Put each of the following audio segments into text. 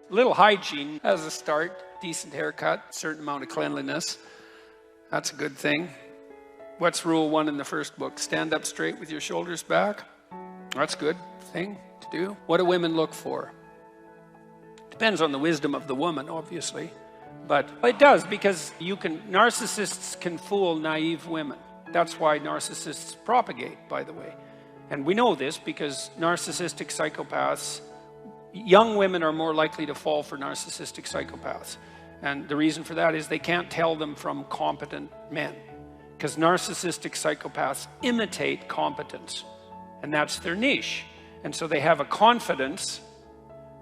Little hygiene as a start, decent haircut, certain amount of cleanliness. That's a good thing. What's rule 1 in the first book? Stand up straight with your shoulders back. That's a good thing to do. What do women look for? Depends on the wisdom of the woman, obviously. But it does, because narcissists can fool naive women. That's why narcissists propagate, by the way. And we know this because narcissistic psychopaths, young women are more likely to fall for narcissistic psychopaths. And the reason for that is they can't tell them from competent men. Because narcissistic psychopaths imitate competence. And that's their niche. And so they have a confidence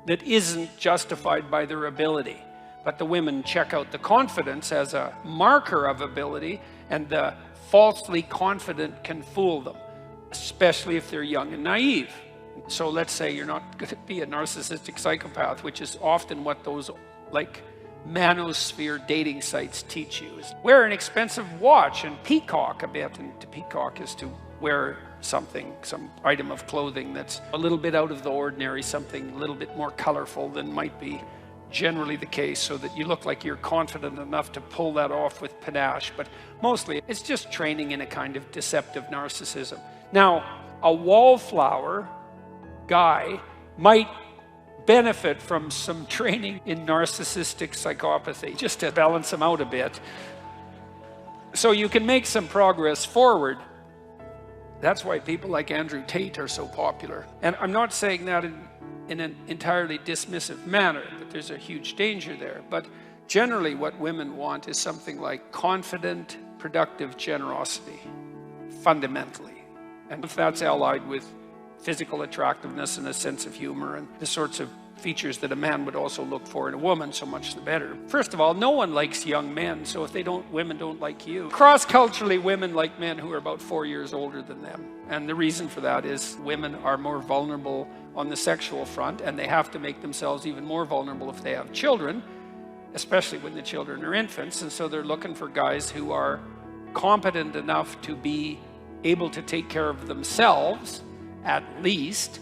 that isn't justified by their ability. But the women check out the confidence as a marker of ability, and the falsely confident can fool them, especially if they're young and naive. So let's say you're not going to be a narcissistic psychopath, which is often what those like manosphere dating sites teach you, is wear an expensive watch and peacock a bit. And to peacock is to wear something, some item of clothing that's a little bit out of the ordinary, something a little bit more colorful than might be generally the case, so that you look like you're confident enough to pull that off with panache. But mostly it's just training in a kind of deceptive narcissism. Now, a wallflower guy might benefit from some training in narcissistic psychopathy, just to balance him out a bit. So you can make some progress forward. That's why people like Andrew Tate are so popular. And I'm not saying that in an entirely dismissive manner, but there's a huge danger there. But generally what women want is something like confident, productive generosity, fundamentally. And if that's allied with physical attractiveness and a sense of humor and the sorts of features that a man would also look for in a woman, so much the better. First of all, no one likes young men, so if women don't like you. Cross-culturally, women like men who are about 4 years older than them. And the reason for that is women are more vulnerable on the sexual front, and they have to make themselves even more vulnerable if they have children, especially when the children are infants. And so they're looking for guys who are competent enough to be able to take care of themselves, at least,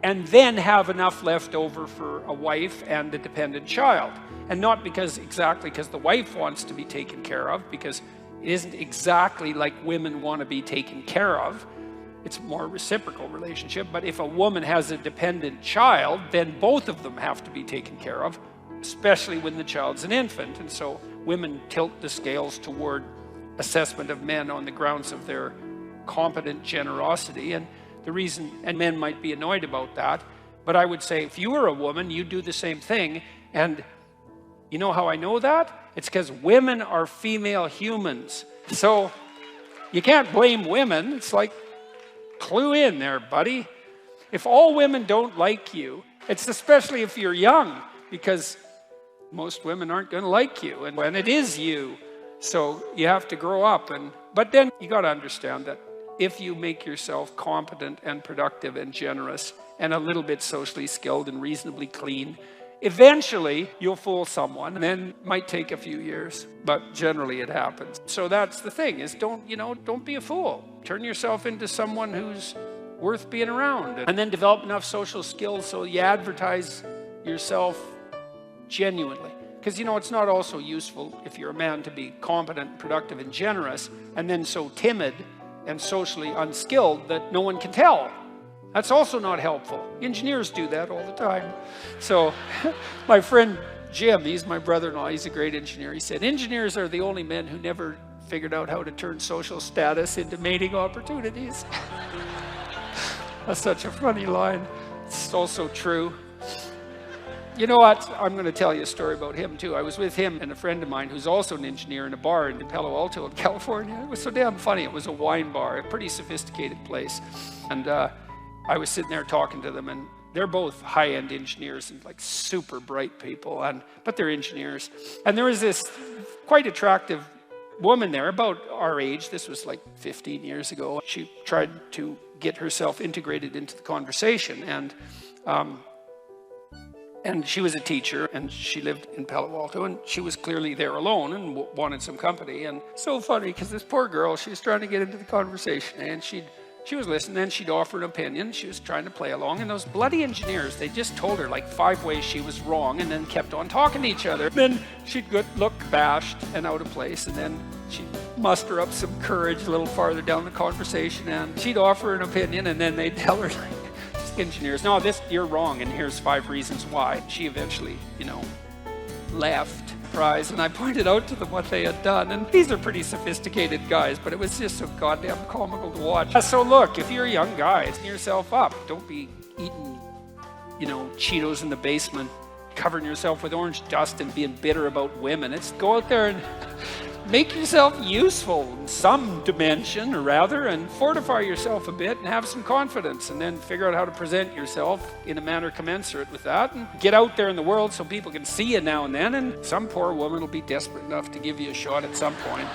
and then have enough left over for a wife and a dependent child. And not exactly because the wife wants to be taken care of, because it isn't exactly like women want to be taken care of. It's more a reciprocal relationship. But if a woman has a dependent child, then both of them have to be taken care of, especially when the child's an infant. And so women tilt the scales toward assessment of men on the grounds of their competent generosity. And men might be annoyed about that, but I would say if you were a woman, you'd do the same thing. And you know how I know that? It's because women are female humans. So you can't blame women. It's like, clue in there, buddy. If all women don't like you, it's especially if you're young, because most women aren't going to like you, and when it is you. So you have to grow up. But then you got to understand that if you make yourself competent and productive and generous and a little bit socially skilled and reasonably clean, eventually you'll fool someone, and then it might take a few years, but generally it happens. So that's the thing, is don't be a fool. Turn yourself into someone who's worth being around, and then develop enough social skills so you advertise yourself genuinely. Because it's not also useful if you're a man to be competent, productive, and generous, and then so timid and socially unskilled that no one can tell. That's also not helpful. Engineers do that all the time. So my friend Jim, he's my brother-in-law, he's a great engineer. He said, engineers are the only men who never figured out how to turn social status into mating opportunities. That's such a funny line. It's also true. You know what? I'm going to tell you a story about him too. I was with him and a friend of mine who's also an engineer in a bar in Palo Alto in California. It was so damn funny. It was a wine bar, a pretty sophisticated place. And I was sitting there talking to them, and they're both high-end engineers and like super bright people, but they're engineers. And there was this quite attractive woman there about our age. This was like 15 years ago. She tried to get herself integrated into the conversation, and she was a teacher, and she lived in Palo Alto, and she was clearly there alone and wanted some company. And so funny, because this poor girl, she was trying to get into the conversation, and she'd She was listening, then she'd offer an opinion. She was trying to play along, and those bloody engineers, they just told her like 5 ways she was wrong and then kept on talking to each other. Then she'd look bashed and out of place, and then she'd muster up some courage a little farther down the conversation, and she'd offer an opinion, and then they'd tell her, like, just engineers, no, you're wrong, and here's 5 reasons why. She eventually, left. Prize, and I pointed out to them what they had done, and these are pretty sophisticated guys, but it was just so goddamn comical to watch. So look, if you're a young guy, clean yourself up. Don't be eating, Cheetos in the basement, covering yourself with orange dust and being bitter about women. It's go out there and make yourself useful in some dimension, or rather, and fortify yourself a bit and have some confidence, and then figure out how to present yourself in a manner commensurate with that, and get out there in the world so people can see you now and then, and some poor woman will be desperate enough to give you a shot at some point.